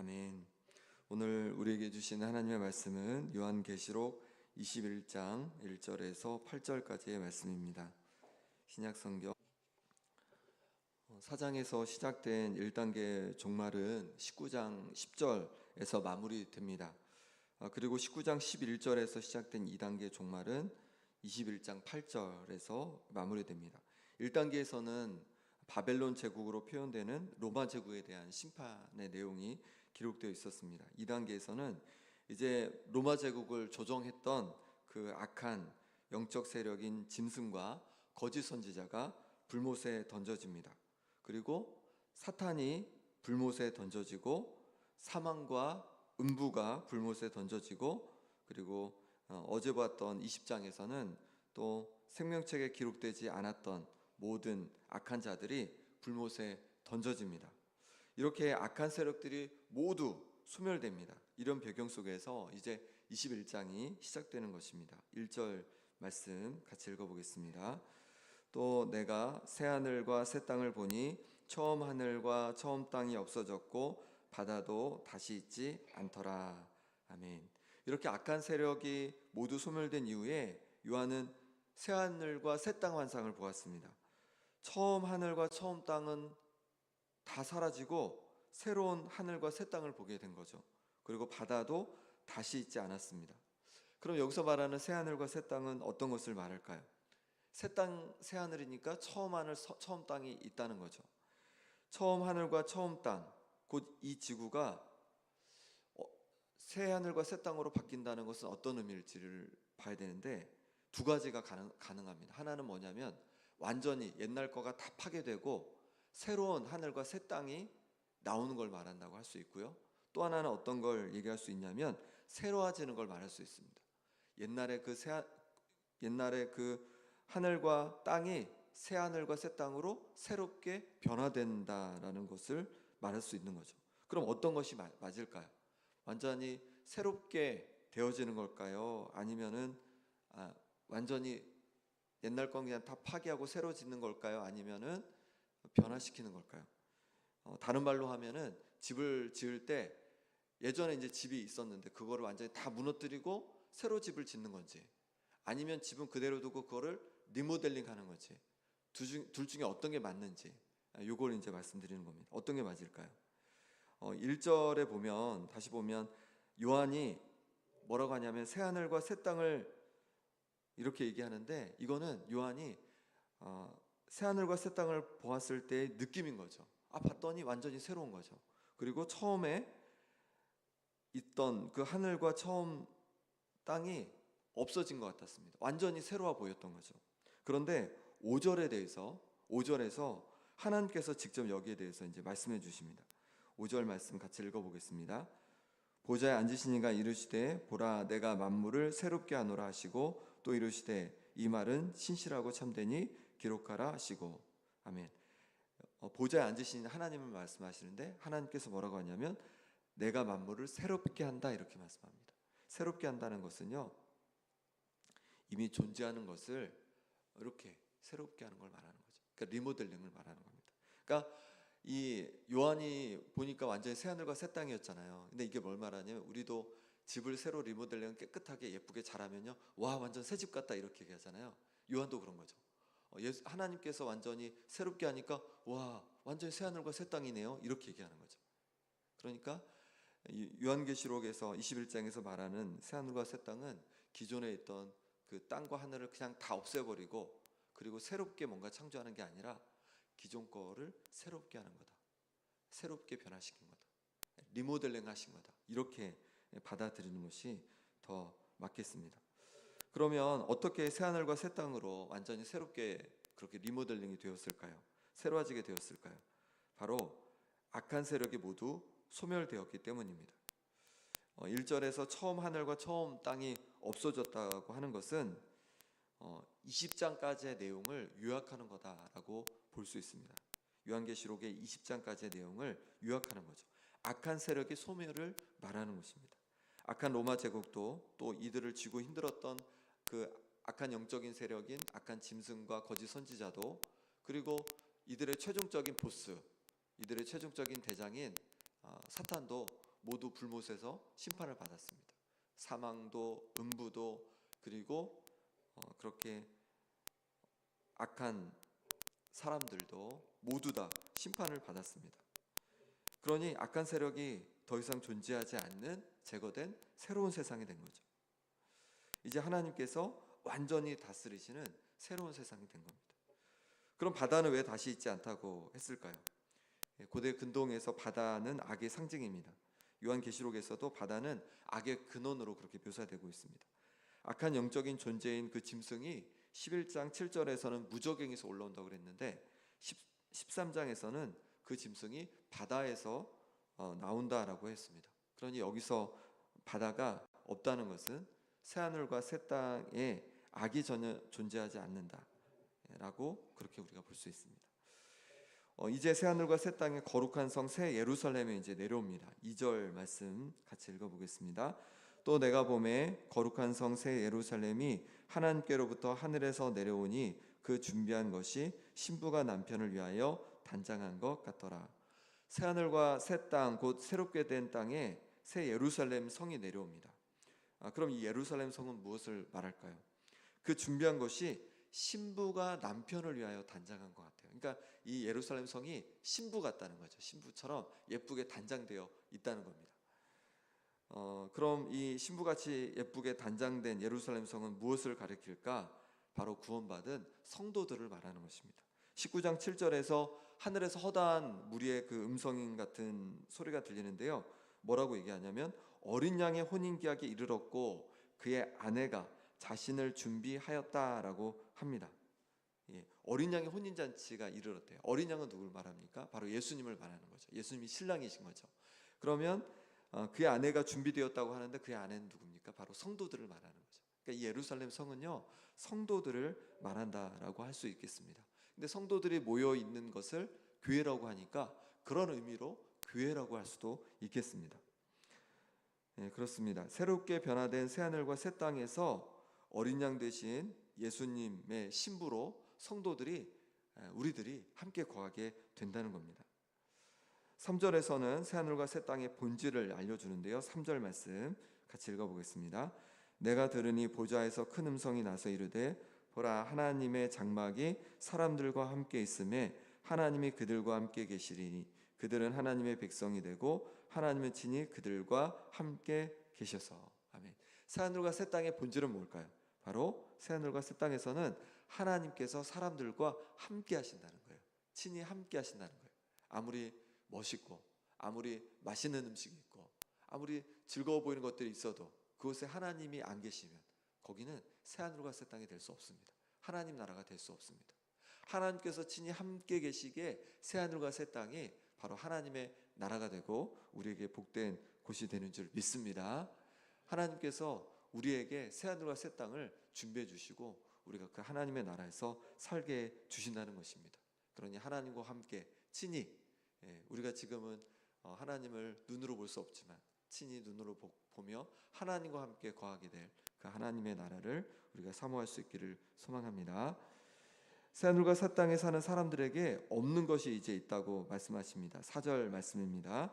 아멘. 오늘 우리에게 주신 하나님의 말씀은 요한계시록 21장 1절에서 8절까지의 말씀입니다. 신약성경 4장에서 시작된 1단계 종말은 19장 10절에서 마무리됩니다. 그리고 19장 11절에서 시작된 2단계 종말은 21장 8절에서 마무리됩니다. 1단계에서는 바벨론 제국으로 표현되는 로마 제국에 대한 심판의 내용이 기록되어 있었습니다. 2단계에서는 이제 로마 제국을 조정했던 그 악한 영적 세력인 짐승과 거짓 선지자가 불못에 던져집니다. 그리고 사탄이 불못에 던져지고 사망과 음부가 불못에 던져지고, 그리고 어제 봤던 20장에서는 또 생명책에 기록되지 않았던 모든 악한 자들이 불못에 던져집니다. 이렇게 악한 세력들이 모두 소멸됩니다. 이런 배경 속에서 이제 21장이 시작되는 것입니다. 1절 말씀 같이 읽어보겠습니다. 또 내가 새 하늘과 새 땅을 보니 처음 하늘과 처음 땅이 없어졌고 바다도 다시 있지 않더라. 아멘. 이렇게 악한 세력이 모두 소멸된 이후에 요한은 새 하늘과 새 땅 환상을 보았습니다. 처음 하늘과 처음 땅은 다 사라지고 새로운 하늘과 새 땅을 보게 된 거죠. 그리고 바다도 다시 있지 않았습니다. 그럼 여기서 말하는 새 하늘과 새 땅은 어떤 것을 말할까요? 새 땅, 새 하늘이니까 처음 하늘, 처음 땅이 있다는 거죠. 처음 하늘과 처음 땅, 곧 이 지구가 새 하늘과 새 땅으로 바뀐다는 것은 어떤 의미일지를 봐야 되는데, 두 가지가 가능합니다. 하나는 뭐냐면 완전히 옛날 거가 다 파괴되고 새로운 하늘과 새 땅이 나오는 걸 말한다고 할 수 있고요. 또 하나는 어떤 걸 얘기할 수 있냐면 새로워지는 걸 말할 수 있습니다. 옛날에 그 하늘과 땅이 새 하늘과 새 땅으로 새롭게 변화된다라는 것을 말할 수 있는 거죠. 그럼 어떤 것이 맞을까요? 완전히 새롭게 되어지는 걸까요? 아니면은 완전히 옛날 건 그냥 다 파괴하고 새로 짓는 걸까요? 아니면은 변화시키는 걸까요? 다른 말로 하면은 집을 지을 때 예전에 이제 집이 있었는데 그거를 완전히 다 무너뜨리고 새로 집을 짓는 건지, 아니면 집은 그대로 두고 그거를 리모델링 하는 건지, 둘 중에 어떤 게 맞는지, 요걸 이제 말씀드리는 겁니다. 어떤 게 맞을까요? 1절에 보면, 다시 보면 요한이 뭐라고 하냐면 새 하늘과 새 땅을 이렇게 얘기하는데, 이거는 요한이 새 하늘과 새 땅을 보았을 때의 느낌인 거죠. 봤더니 완전히 새로운 거죠. 그리고 처음에 있던 그 하늘과 처음 땅이 없어진 것 같았습니다. 완전히 새로워 보였던 거죠. 그런데 5절에서 하나님께서 직접 여기에 대해서 이제 말씀해 주십니다. 5절 말씀 같이 읽어보겠습니다. 보좌에 앉으신 이가 이르시되 보라 내가 만물을 새롭게 하노라 하시고, 또 이르시되 이 말은 신실하고 참되니 기록하라 하시고. 아멘. 보좌에 앉으신 하나님을 말씀하시는데, 하나님께서 뭐라고 하냐면 내가 만물을 새롭게 한다 이렇게 말씀합니다. 새롭게 한다는 것은요, 이미 존재하는 것을 이렇게 새롭게 하는 걸 말하는 거죠. 그러니까 리모델링을 말하는 겁니다. 그러니까 이 요한이 보니까 완전히 새 하늘과 새 땅이었잖아요. 근데 이게 뭘 말하냐면, 우리도 집을 새로 리모델링 깨끗하게 예쁘게 잘하면요, 와 완전 새 집 같다 이렇게 얘기하잖아요. 요한도 그런 거죠. 하나님께서 완전히 새롭게 하니까 와 완전히 새 하늘과 새 땅이네요 이렇게 얘기하는 거죠. 그러니까 요한계시록에서 21장에서 말하는 새 하늘과 새 땅은 기존에 있던 그 땅과 하늘을 그냥 다 없애버리고, 그리고 새롭게 뭔가 창조하는 게 아니라 기존 거를 새롭게 하는 거다, 새롭게 변화시킨 거다, 리모델링 하신 거다, 이렇게 받아들이는 것이 더 맞겠습니다. 그러면 어떻게 새 하늘과 새 땅으로 완전히 새롭게 그렇게 리모델링이 되었을까요? 새로워지게 되었을까요? 바로 악한 세력이 모두 소멸되었기 때문입니다. 1절에서 처음 하늘과 처음 땅이 없어졌다고 하는 것은 20장까지의 내용을 요약하는 거다라고 볼 수 있습니다. 요한계시록의 20장까지의 내용을 요약하는 거죠. 악한 세력의 소멸을 말하는 것입니다. 악한 로마 제국도, 또 이들을 쥐고 힘들었던 그 악한 영적인 세력인 악한 짐승과 거짓 선지자도, 그리고 이들의 최종적인 보스, 이들의 최종적인 대장인 사탄도 모두 불못에서 심판을 받았습니다. 사망도 음부도 그리고 그렇게 악한 사람들도 모두 다 심판을 받았습니다. 그러니 악한 세력이 더 이상 존재하지 않는 제거된 새로운 세상이 된 거죠. 이제 하나님께서 완전히 다스리시는 새로운 세상이 된 겁니다. 그럼 바다는 왜 다시 있지 않다고 했을까요? 고대 근동에서 바다는 악의 상징입니다. 요한계시록에서도 바다는 악의 근원으로 그렇게 묘사되고 있습니다. 악한 영적인 존재인 그 짐승이 11장 7절에서는 무저갱에서 올라온다고 그랬는데 13장에서는 그 짐승이 바다에서 나온다라고 했습니다. 그러니 여기서 바다가 없다는 것은 새하늘과 새 땅에 악이 전혀 존재하지 않는다라고 그렇게 우리가 볼 수 있습니다. 이제 새하늘과 새 땅에 거룩한 성 새 예루살렘에 이제 내려옵니다. 2절 말씀 같이 읽어보겠습니다. 또 내가 보매 거룩한 성 새 예루살렘이 하나님께로부터 하늘에서 내려오니 그 준비한 것이 신부가 남편을 위하여 단장한 것 같더라. 새하늘과 새 땅 곧 새롭게 된 땅에 새 예루살렘 성이 내려옵니다. 그럼 이 예루살렘 성은 무엇을 말할까요? 그 준비한 것이 신부가 남편을 위하여 단장한 것 같아요. 그러니까 이 예루살렘 성이 신부 같다는 거죠. 신부처럼 예쁘게 단장되어 있다는 겁니다. 그럼 이 신부같이 예쁘게 단장된 예루살렘 성은 무엇을 가리킬까? 바로 구원받은 성도들을 말하는 것입니다. 19장 7절에서 하늘에서 허다한 무리의 그 음성 같은 소리가 들리는데요. 뭐라고 얘기하냐면 어린 양의 혼인기약에 이르렀고 그의 아내가 자신을 준비하였다라고 합니다. 어린 양의 혼인잔치가 이르렀대요. 어린 양은 누굴 말합니까? 바로 예수님을 말하는 거죠. 예수님이 신랑이신 거죠. 그러면 그의 아내가 준비되었다고 하는데 그의 아내는 누굽니까? 바로 성도들을 말하는 거죠. 그러니까 이 예루살렘 성은요 성도들을 말한다라고 할 수 있겠습니다. 근데 성도들이 모여 있는 것을 교회라고 하니까 그런 의미로 교회라고 할 수도 있겠습니다. 그렇습니다. 새롭게 변화된 새하늘과 새 땅에서 어린 양 되신 예수님의 신부로 성도들이 우리들이 함께 거하게 된다는 겁니다. 3절에서는 새하늘과 새 땅의 본질을 알려주는데요. 3절 말씀 같이 읽어보겠습니다. 내가 들으니 보좌에서 큰 음성이 나서 이르되 보라 하나님의 장막이 사람들과 함께 있음에 하나님이 그들과 함께 계시리니 그들은 하나님의 백성이 되고 하나님은 친히 그들과 함께 계셔서. 아멘. 새하늘과 새 땅의 본질은 뭘까요? 바로 새하늘과 새 땅에서는 하나님께서 사람들과 함께 하신다는 거예요. 친히 함께 하신다는 거예요. 아무리 멋있고 아무리 맛있는 음식이 있고 아무리 즐거워 보이는 것들이 있어도 그곳에 하나님이 안 계시면 거기는 새하늘과 새 땅이 될 수 없습니다. 하나님 나라가 될 수 없습니다. 하나님께서 친히 함께 계시기에 새하늘과 새 땅이 바로 하나님의 나라가 되고 우리에게 복된 곳이 되는 줄 믿습니다. 하나님께서 우리에게 새하늘과 새 땅을 준비해 주시고 우리가 그 하나님의 나라에서 살게 주신다는 것입니다. 그러니 하나님과 함께 친히 우리가 지금은 하나님을 눈으로 볼 수 없지만 친히 눈으로 보며 하나님과 함께 거하게 될 그 하나님의 나라를 우리가 사모할 수 있기를 소망합니다. 새하늘과 새 땅에 사는 사람들에게 없는 것이 이제 있다고 말씀하십니다. 4절 말씀입니다.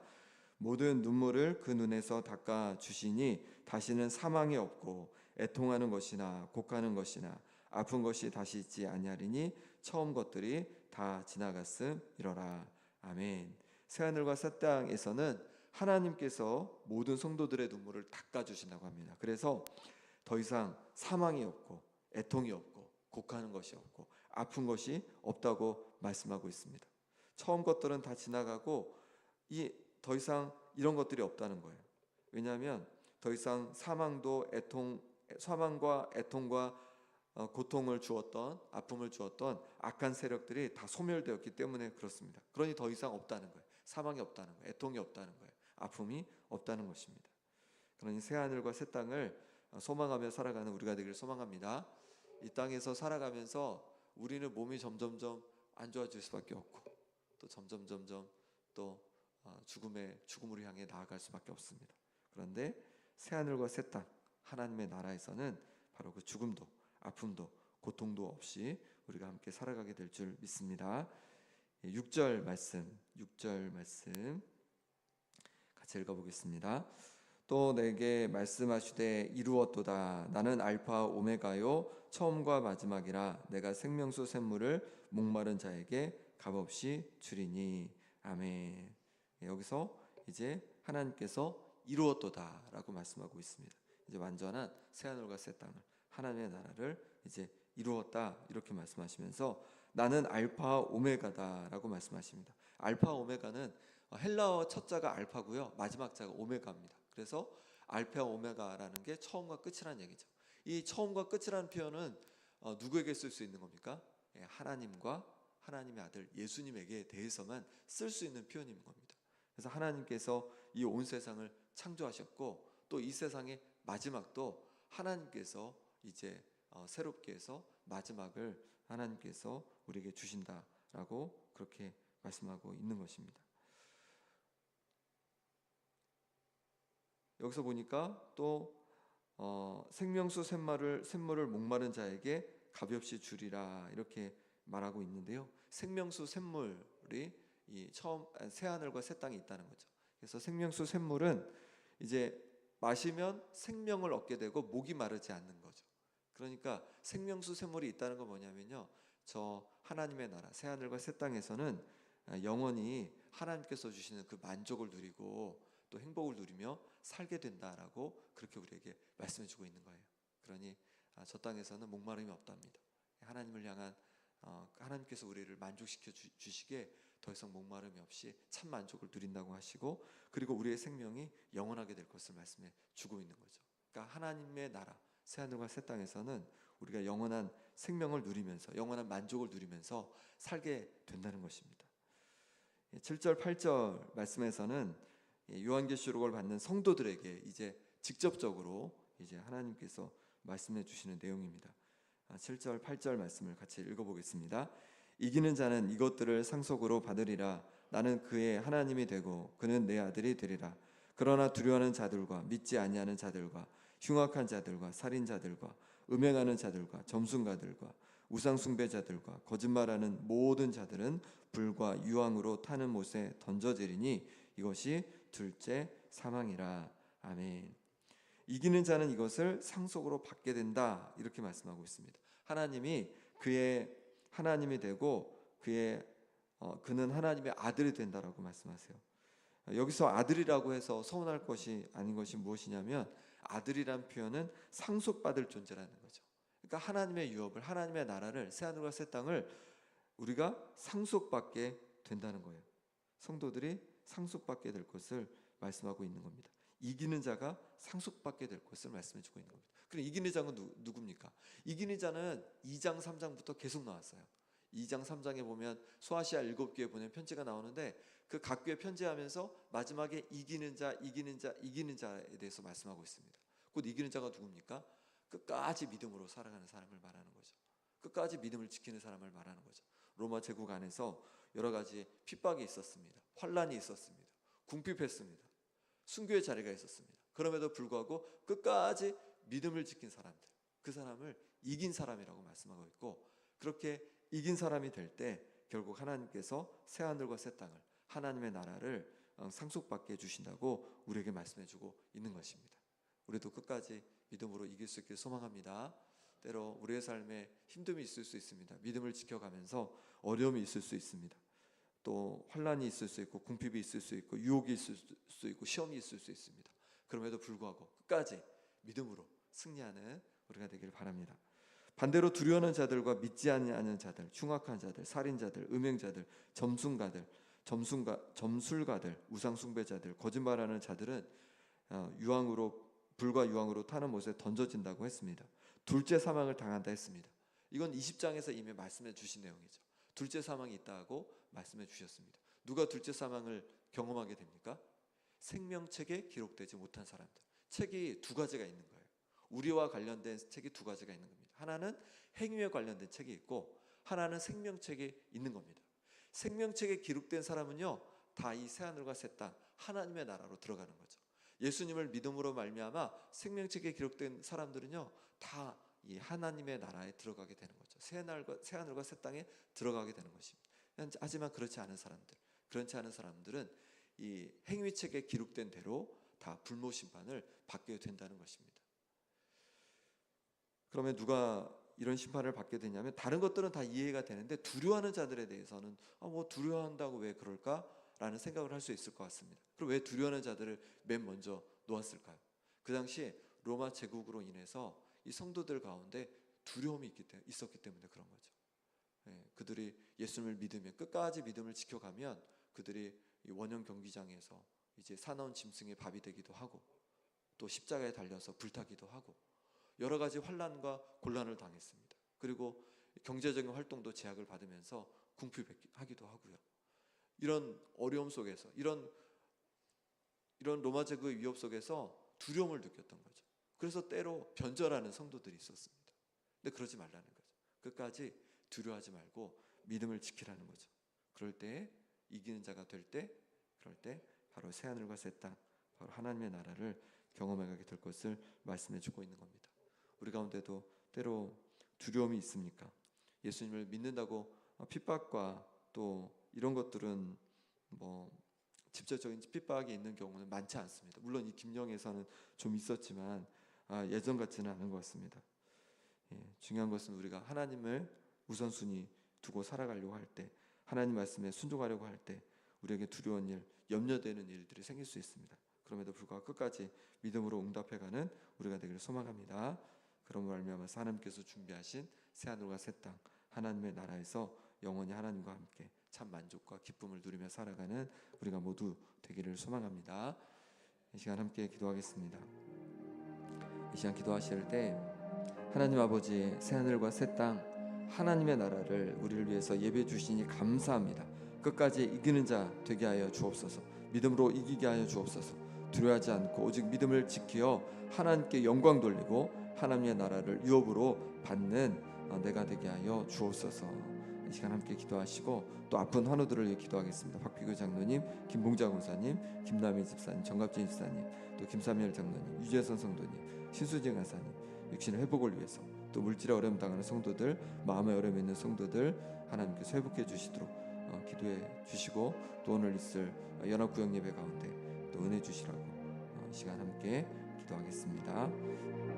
모든 눈물을 그 눈에서 닦아 주시니 다시는 사망이 없고 애통하는 것이나 곡하는 것이나 아픈 것이 다시 있지 아니하리니 처음 것들이 다 지나갔음이로라. 아멘. 새하늘과 새 땅에서는 하나님께서 모든 성도들의 눈물을 닦아 주신다고 합니다. 그래서 더 이상 사망이 없고 애통이 없고 곡하는 것이 없고 아픈 것이 없다고 말씀하고 있습니다. 처음 것들은 다 지나가고 더 이상 이런 것들이 없다는 거예요. 왜냐하면 더 이상 사망과 애통과 고통을 주었던 아픔을 주었던 악한 세력들이 다 소멸되었기 때문에 그렇습니다. 그러니 더 이상 없다는 거예요. 사망이 없다는 거예요. 애통이 없다는 거예요. 아픔이 없다는 것입니다. 그러니 새하늘과 새 땅을 소망하며 살아가는 우리가 되기를 소망합니다. 이 땅에서 살아가면서 우리는 몸이 점점점 안 좋아질 수밖에 없고 또 점점점 또 죽음을 향해 나아갈 수밖에 없습니다. 그런데 새하늘과 새 땅 하나님의 나라에서는 바로 그 죽음도 아픔도 고통도 없이 우리가 함께 살아가게 될 줄 믿습니다. 6절 말씀 같이 같이 읽어보겠습니다. 또 내게 말씀하시되 이루었도다. 나는 알파 오메가요 처음과 마지막이라. 내가 생명수 샘물을 목마른 자에게 값없이 주리니. 아멘. 여기서 이제 하나님께서 이루었도다라고 말씀하고 있습니다. 이제 완전한 새 하늘과 새 땅을, 하나님의 나라를 이제 이루었다 이렇게 말씀하시면서 나는 알파 오메가다라고 말씀하십니다. 알파 오메가는 헬라어 첫 자가 알파고요, 마지막 자가 오메가입니다. 그래서 알파 오메가라는 게 처음과 끝이라는 얘기죠. 이 처음과 끝이라는 표현은 누구에게 쓸 수 있는 겁니까? 하나님과 하나님의 아들 예수님에게 대해서만 쓸 수 있는 표현인 겁니다. 그래서 하나님께서 이 온 세상을 창조하셨고 또 이 세상의 마지막도 하나님께서 이제 새롭게 해서 마지막을 하나님께서 우리에게 주신다라고 그렇게 말씀하고 있는 것입니다. 여기서 보니까 또 생명수 샘물을 목마른 자에게 값없이 주리라 이렇게 말하고 있는데요. 생명수 샘물이 이 처음 새 하늘과 새 땅이 있다는 거죠. 그래서 생명수 샘물은 이제 마시면 생명을 얻게 되고 목이 마르지 않는 거죠. 그러니까 생명수 샘물이 있다는 건 뭐냐면요, 저 하나님의 나라 새 하늘과 새 땅에서는 영원히 하나님께서 주시는 그 만족을 누리고 또 행복을 누리며 살게 된다라고 그렇게 우리에게 말씀해 주고 있는 거예요. 그러니 저 땅에서는 목마름이 없답니다. 하나님을 향한 하나님께서 우리를 만족시켜 주시기에 더 이상 목마름이 없이 참 만족을 누린다고 하시고, 그리고 우리의 생명이 영원하게 될 것을 말씀해 주고 있는 거죠. 그러니까 하나님의 나라 새 하늘과 새 땅에서는 우리가 영원한 생명을 누리면서 영원한 만족을 누리면서 살게 된다는 것입니다. 7절 8절 말씀에서는 요한계시록을 받는 성도들에게 이제 직접적으로 이제 하나님께서 말씀해 주시는 내용입니다. 7절 8절 말씀을 같이 읽어보겠습니다. 이기는 자는 이것들을 상속으로 받으리라. 나는 그의 하나님이 되고 그는 내 아들이 되리라. 그러나 두려워하는 자들과 믿지 아니하는 자들과 흉악한 자들과 살인자들과 음행하는 자들과 점순가들과 우상 숭배자들과 거짓말하는 모든 자들은 불과 유황으로 타는 못에 던져지리니 이것이 둘째 사망이라. 아멘. 이기는 자는 이것을 상속으로 받게 된다 이렇게 말씀하고 있습니다. 하나님이 그의 하나님이 되고 그는 하나님의 아들이 된다라고 말씀하세요. 여기서 아들이라고 해서 서운할 것이 아닌 것이 무엇이냐면 아들이란 표현은 상속받을 존재라는 거죠. 그러니까 하나님의 유업을, 하나님의 나라를, 새하늘과 새 땅을 우리가 상속받게 된다는 거예요. 성도들이 상속받게 될 것을 말씀하고 있는 겁니다. 이기는 자가 상속받게 될 것을 말씀해 주고 있는 겁니다. 그럼 이기는 자는 누굽니까? 이기는 자는 2장 3장부터 계속 나왔어요. 2장 3장에 보면 소아시아 7교회 보낸 편지가 나오는데 그 각 교회 편지하면서 마지막에 이기는 자에 대해서 말씀하고 있습니다. 곧 이기는 자가 누굽니까? 끝까지 믿음으로 살아가는 사람을 말하는 거죠. 끝까지 믿음을 지키는 사람을 말하는 거죠. 로마 제국 안에서 여러 가지 핍박이 있었습니다. 환란이 있었습니다. 궁핍했습니다. 순교의 자리가 있었습니다. 그럼에도 불구하고 끝까지 믿음을 지킨 사람들, 그 사람을 이긴 사람이라고 말씀하고 있고, 그렇게 이긴 사람이 될 때 결국 하나님께서 새 하늘과 새 땅을, 하나님의 나라를 상속받게 해주신다고 우리에게 말씀해주고 있는 것입니다. 우리도 끝까지 믿음으로 이길 수 있길 소망합니다. 때로 우리의 삶에 힘듦이 있을 수 있습니다. 믿음을 지켜가면서 어려움이 있을 수 있습니다. 또 환란이 있을 수 있고 궁핍이 있을 수 있고 유혹이 있을 수 있고 시험이 있을 수 있습니다. 그럼에도 불구하고 끝까지 믿음으로 승리하는 우리가 되기를 바랍니다. 반대로 두려워하는 자들과 믿지 아니하는 자들, 흉악한 자들, 살인자들, 음행자들, 점술가들, 우상 숭배자들, 거짓말하는 자들은 불과 유황으로 타는 못에 던져진다고 했습니다. 둘째 사망을 당한다 했습니다. 이건 20장에서 이미 말씀해 주신 내용이죠. 둘째 사망이 있다고 말씀해 주셨습니다. 누가 둘째 사망을 경험하게 됩니까? 생명책에 기록되지 못한 사람들. 책이 두 가지가 있는 거예요. 우리와 관련된 책이 두 가지가 있는 겁니다. 하나는 행위에 관련된 책이 있고 하나는 생명책에 있는 겁니다. 생명책에 기록된 사람은요, 다 이 새하늘과 새 땅 하나님의 나라로 들어가는 거죠. 예수님을 믿음으로 말미암아 생명책에 기록된 사람들은요, 다 이 하나님의 나라에 들어가게 되는 거죠. 새하늘과 새 땅에 들어가게 되는 것입니다. 하지만 그렇지 않은 사람들은 이 행위책에 기록된 대로 다 불모 심판을 받게 된다는 것입니다. 그러면 누가 이런 심판을 받게 되냐면 다른 것들은 다 이해가 되는데 두려워하는 자들에 대해서는 뭐 두려워한다고 왜 그럴까라는 생각을 할 수 있을 것 같습니다. 그럼 왜 두려워하는 자들을 맨 먼저 놓았을까요? 그 당시 로마 제국으로 인해서 이 성도들 가운데 두려움이 있었기 때문에 그런 거죠. 그들이 예수님을 믿으면 끝까지 믿음을 지켜가면 그들이 이 원형 경기장에서 이제 사나운 짐승의 밥이 되기도 하고 또 십자가에 달려서 불타기도 하고 여러 가지 환난과 곤란을 당했습니다. 그리고 경제적인 활동도 제약을 받으면서 궁핍하기도 하고요. 이런 어려움 속에서 이런 로마 제국의 위협 속에서 두려움을 느꼈던 거죠. 그래서 때로 변절하는 성도들이 있었습니다. 근데 그러지 말라는 거죠. 끝까지 두려워하지 말고 믿음을 지키라는 거죠. 그럴 때 이기는 자가 될 때, 그럴 때 바로 새 하늘과 새 땅, 바로 하나님의 나라를 경험하게 될 것을 말씀해 주고 있는 겁니다. 우리 가운데도 때로 두려움이 있습니까? 예수님을 믿는다고 핍박과 또 이런 것들은 직접적인 핍박이 있는 경우는 많지 않습니다. 물론 이 김영에서는 좀 있었지만 예전 같지는 않은 것 같습니다. 중요한 것은 우리가 하나님을 우선순위 두고 살아가려고 할 때, 하나님 말씀에 순종하려고 할 때 우리에게 두려운 일, 염려되는 일들이 생길 수 있습니다. 그럼에도 불구하고 끝까지 믿음으로 응답해가는 우리가 되기를 소망합니다. 그러므로 말미암아서 하나님께서 준비하신 새하늘과 새 땅, 하나님의 나라에서 영원히 하나님과 함께 참 만족과 기쁨을 누리며 살아가는 우리가 모두 되기를 소망합니다. 이 시간 함께 기도하겠습니다. 이 시간 기도하실 때 하나님 아버지, 새하늘과 새 땅, 하나님의 나라를 우리를 위해서 예배해 주시니 감사합니다. 끝까지 이기는 자 되게 하여 주옵소서. 믿음으로 이기게 하여 주옵소서. 두려워하지 않고 오직 믿음을 지켜 하나님께 영광 돌리고 하나님의 나라를 유업으로 받는 내가 되게 하여 주옵소서. 이 시간 함께 기도하시고 또 아픈 환우들을 위해 기도하겠습니다. 박피규 장로님, 김봉자 권사님, 김남희 집사님, 정갑진 집사님, 또 김삼열 장로님, 유재선 성도님, 신수진 간사님, 육신의 회복을 위해서 또 물질의 어려움 당하는 성도들, 마음의 어려움이 있는 성도들 하나님께서 회복해 주시도록 기도해 주시고 또 오늘 있을 연합구역 예배 가운데 또 은혜 주시라고 이 시간 함께 기도하겠습니다.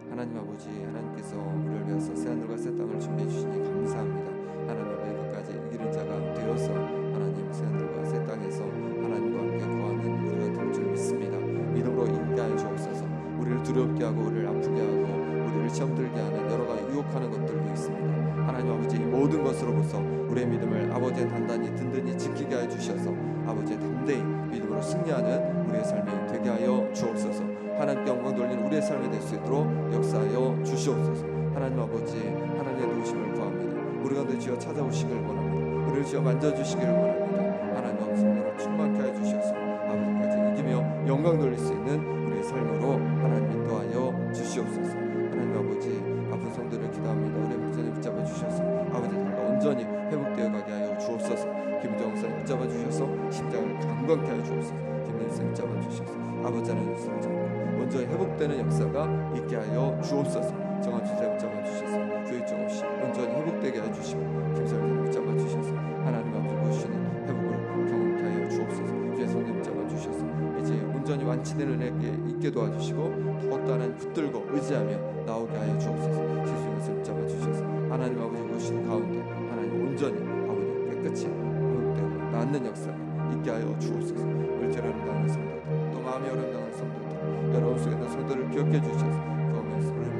하나님 아버지, 하나님께서 우리를 위해서 새하늘과 새 땅을 준비해 주시니 감사합니다. 하나님 아버지, 끝까지 이기는 자가 되어서 하나님 새하늘과 새 땅에서 하나님과 함께 거하는 우리가 될 줄 믿습니다. 믿음으로 이기게 하여 주옵소서. 우리를 두렵게 하고 우리를 아프게 하고 우리를 시험 들게 하는 여러 가지 유혹하는 것들도 있습니다. 하나님 아버지, 이 모든 것으로부터 우리의 믿음을 아버지의 단단히 든든히 지키게 하여 주셔서 아버지의 담대히 믿음으로 승리하는 우리의 삶이 되게 하여 주옵소서. 하나님께 영광 돌리는 우리의 삶이 될 수 있도록 역사하여 주시옵소서. 하나님 아버지, 하나님의 도우심을 구합니다. 우리 가운데 주여 찾아오시길 원합니다. 우리를 주여 만져주시기를 원합니다. 하나님 아버지, 성령으로 충만케 하여 주셔서 아버지까지 이기며 영광 돌릴 수 있는 우리의 삶으로 하나님 인도하여 주시옵소서. 하나님 아버지, 아픈 성도를 기도합니다. 우리의 목사님 붙잡아 주셔서 아버지 달과 온전히 회복되어 가게 하여 주옵소서. 김정은 목사님 붙잡아 주셔서 심장을 강건케 하여 주옵소서. 김정은 목사님 붙잡아 주셔서 아버지 하나님 손을 잡고 온전히 회복되는 역사가 있게 하여 주옵소서. 정한 주제 붙잡아 주셔서 교육적 없이 온전히 회복되게 해 주시고 김성현 붙잡아 주셔서 하나님 아버지 보시는 회복을 경험케 하여 주옵소서. 주의 성령 붙잡아 주셔서 이제 온전히 완치되는 은혜에 있게 도와주시고 더욱더 하나님 붙들고 의지하며 나오게 하여 주옵소서. 시수의 붙잡아 주셔서 하나님 아버지 보시는 가운데 하나님 온전히 아버지 깨끗이 회복되고 낫는 역사가 있게 하여 주옵소서. 물질을 당하는 성도들, 또 마음이 어려움 당하는 성도들, 여러분 속에 있는 성도들을 기억해 주셔서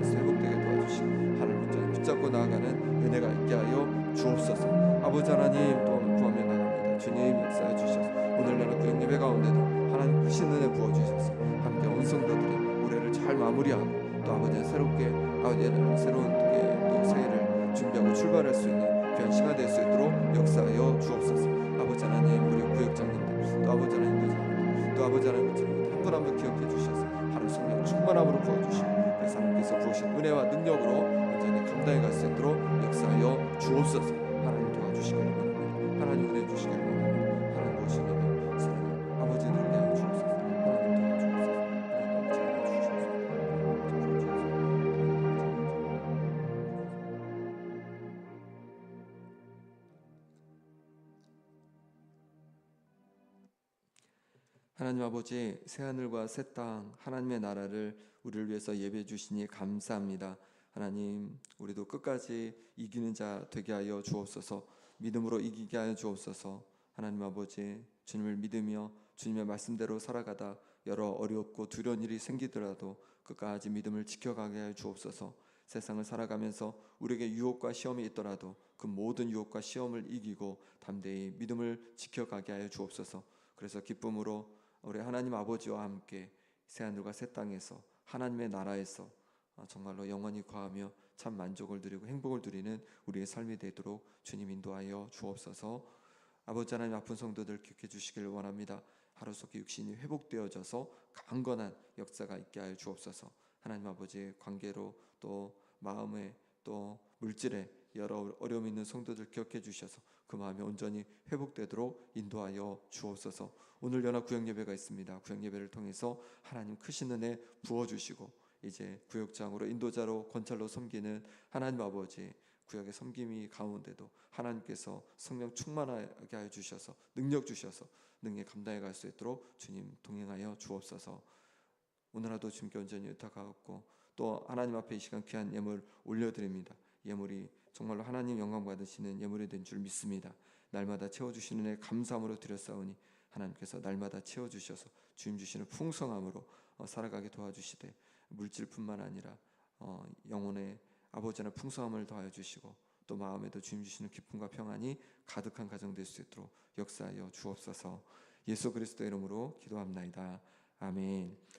회복되게 도와주시고 하나님 온전히 붙잡고 나아가는 은혜가 있게 하여 주옵소서. 아버지 하나님, 또 오늘 구하며 나갑니다. 주님 역사해 주셔서 오늘 나라 구역 예배 가운데도 하나님 크신 은혜 부어주셔서 함께 온 성도들이 올해를 잘 마무리하고 또 아버지 새롭게 새로운 또 새해를 준비하고 출발할 수 있는 귀한 시간 될 수 있도록 역사하여 주옵소서. 아버지 하나님, 우리 구역장님들, 또 아버지 하나님 교장님들, 또 아버지 하나님 한 분 한 분 기억해 주셔서 하루 성령 충만함으로 부어주시고 그래서 하나님께서 부으신 은혜와 능력으로 완전히 감당해 갈 수 있도록 역사하여 주옵소서. 하나님 도와주시기를 원합니다. 하나님 은혜 주시기를 원합니다. 하나님 부으신 은혜 사랑을 아버지 누리게 하여 주옵소서. 하나님 도와주옵소서. 하나님 아버지, 새하늘과 새 땅 하나님의 나라를 우리를 위해서 예배해 주시니 감사합니다. 하나님, 우리도 끝까지 이기는 자 되게 하여 주옵소서. 믿음으로 이기게 하여 주옵소서. 하나님 아버지, 주님을 믿으며 주님의 말씀대로 살아가다 여러 어렵고 두려운 일이 생기더라도 끝까지 믿음을 지켜가게 하여 주옵소서. 세상을 살아가면서 우리에게 유혹과 시험이 있더라도 그 모든 유혹과 시험을 이기고 담대히 믿음을 지켜가게 하여 주옵소서. 그래서 기쁨으로 우리 하나님 아버지와 함께 새하늘과 새 땅에서 하나님의 나라에서 정말로 영원히 거하며 참 만족을 누리고 행복을 누리는 우리의 삶이 되도록 주님 인도하여 주옵소서. 아버지 하나님, 아픈 성도들 기억해 주시길 원합니다. 하루속에 육신이 회복되어져서 강건한 역사가 있게 하여 주옵소서. 하나님 아버지, 관계로 또 마음에 또 물질에 여러 어려움이 있는 성도들 기억해 주셔서 그 마음이 온전히 회복되도록 인도하여 주옵소서. 오늘 연합 구역 예배가 있습니다. 구역 예배를 통해서 하나님 크신 은혜 부어주시고 이제 구역장으로 인도자로 권찰로 섬기는 하나님 아버지, 구역의 섬김이 가운데도 하나님께서 성령 충만하게 하여 주셔서 능력 주셔서 능히 감당해 갈 수 있도록 주님 동행하여 주옵소서. 오늘 하루도 주님께 온전히 의탁하옵고 또 하나님 앞에 이 시간 귀한 예물 올려드립니다. 예물이 정말로 하나님 영광 받으시는 예물이 된 줄 믿습니다. 날마다 채워주시는 애 감사함으로 드렸사오니 하나님께서 날마다 채워주셔서 주님 주시는 풍성함으로 살아가게 도와주시되 물질뿐만 아니라 영혼의 아버지 하나님 풍성함을 더하여 주시고 또 마음에도 주님 주시는 기쁨과 평안이 가득한 가정 될 수 있도록 역사하여 주옵소서. 예수 그리스도의 이름으로 기도합나이다. 아멘.